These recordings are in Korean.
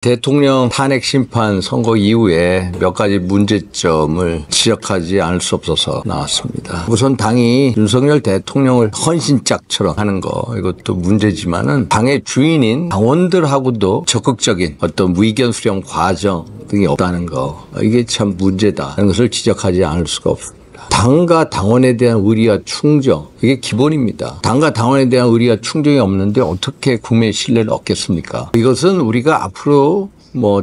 대통령 탄핵 심판 선고 이후에 몇 가지 문제점을 지적하지 않을 수 없어서 나왔습니다. 우선 당이 윤석열 대통령을 헌신짝처럼 하는 거, 이것도 문제지만은 당의 주인인 당원들하고도 적극적인 어떤 의견 수렴 과정 등이 없다는 거, 이게 참 문제다 하는 것을 지적하지 않을 수가 없습니다. 당과 당원에 대한 의리와 충정, 이게 기본입니다. 당과 당원에 대한 의리와 충정이 없는데 어떻게 국민의 신뢰를 얻겠습니까? 이것은 우리가 앞으로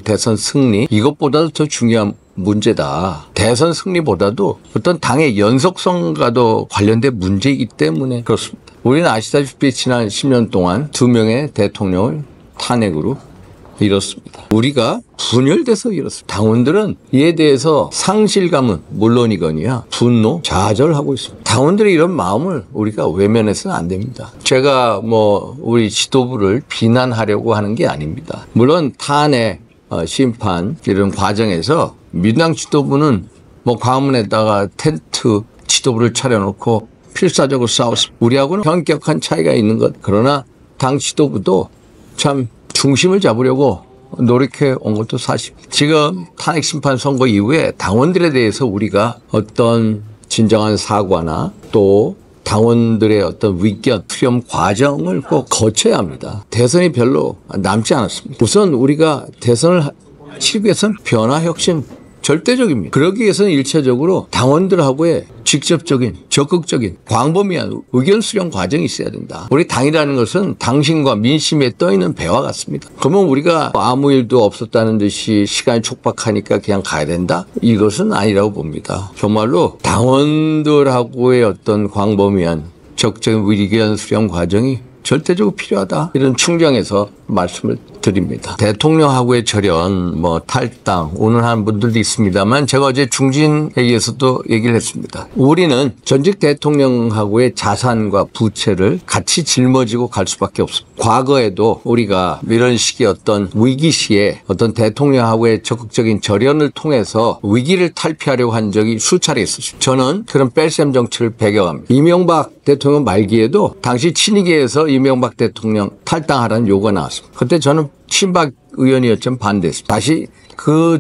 대선 승리, 이것보다도 더 중요한 문제다. 대선 승리보다도 어떤 당의 연속성과도 관련된 문제이기 때문에 그렇습니다. 우리는 아시다시피 지난 10년 동안 2명의 대통령을 탄핵으로 이렇습니다. 우리가 분열돼서 이렇습니다. 당원들은 이에 대해서 상실감은 물론이거니와 분노, 좌절하고 있습니다. 당원들의 이런 마음을 우리가 외면해서는 안 됩니다. 제가 우리 지도부를 비난하려고 하는 게 아닙니다. 물론 탄핵, 심판 이런 과정에서 민주당 지도부는 광화문에다가 텐트 지도부를 차려놓고 필사적으로 싸웠습니다. 우리하고는 현격한 차이가 있는 것. 그러나 당 지도부도 참 중심을 잡으려고 노력해 온 것도 사실입니다. 지금 탄핵 심판 선고 이후에 당원들에 대해서 우리가 어떤 진정한 사과나 또 당원들의 어떤 의견 수렴 과정을 꼭 거쳐야 합니다. 대선이 별로 남지 않았습니다. 우선 우리가 대선을 치르기 위해서는 변화 혁신 절대적입니다. 그러기 위해서는 일차적으로 당원들하고의 직접적인 적극적인 광범위한 의견 수렴 과정이 있어야 된다. 우리 당이라는 것은 당신과 민심에 떠있는 배와 같습니다. 그러면 우리가 아무 일도 없었다는 듯이 시간이 촉박하니까 그냥 가야 된다? 이것은 아니라고 봅니다. 정말로 당원들하고의 어떤 광범위한 적극적인 의견 수렴 과정이 절대적으로 필요하다. 이런 충정에서 말씀을 드립니다. 대통령하고의 절연, 탈당, 운운하는 분들도 있습니다만 제가 어제 중진회의에서도 얘기를 했습니다. 우리는 전직 대통령하고의 자산과 부채를 같이 짊어지고 갈 수밖에 없습니다. 과거에도 우리가 이런 식의 어떤 위기 시에 어떤 대통령하고의 적극적인 절연을 통해서 위기를 탈피하려고 한 적이 수차례 있었습니다. 저는 그런 뺄셈 정치를 배경합니다. 이명박 대통령 말기에도 당시 친이계에서 이명박 대통령 탈당하라는 요구가 나왔습니다. 그때 저는 친박 의원이었지만 반대했습니다. 다시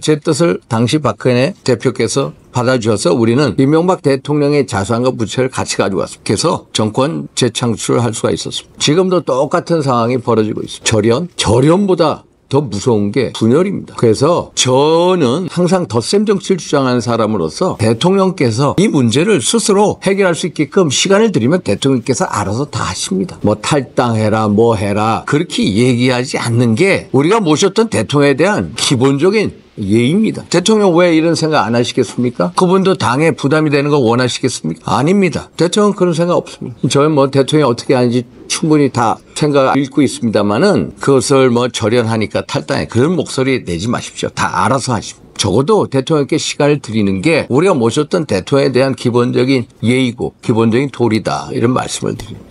제 뜻을 당시 박근혜 대표께서 받아주셔서 우리는 이명박 대통령의 자산과 부채를 같이 가지고 왔습니다. 그래서 정권 재창출을 할 수가 있었습니다. 지금도 똑같은 상황이 벌어지고 있습니다. 절연보다 더 무서운 게 분열입니다. 그래서 저는 항상 덧셈 정치를 주장하는 사람으로서 대통령께서 이 문제를 스스로 해결할 수 있게끔 시간을 드리면 대통령께서 알아서 다 하십니다. 탈당해라 해라 그렇게 얘기하지 않는 게 우리가 모셨던 대통령에 대한 기본적인 예입니다. 대통령 왜 이런 생각 안 하시겠습니까? 그분도 당에 부담이 되는 거 원하시겠습니까? 아닙니다. 대통령 그런 생각 없습니다. 저는 대통령이 어떻게 하는지 충분히 다 생각을 읽고 있습니다만은 그것을 절연하니까 탈당해. 그런 목소리 내지 마십시오. 다 알아서 하십시오. 적어도 대통령께 시간을 드리는 게 우리가 모셨던 대통령에 대한 기본적인 예의고 기본적인 도리다. 이런 말씀을 드립니다.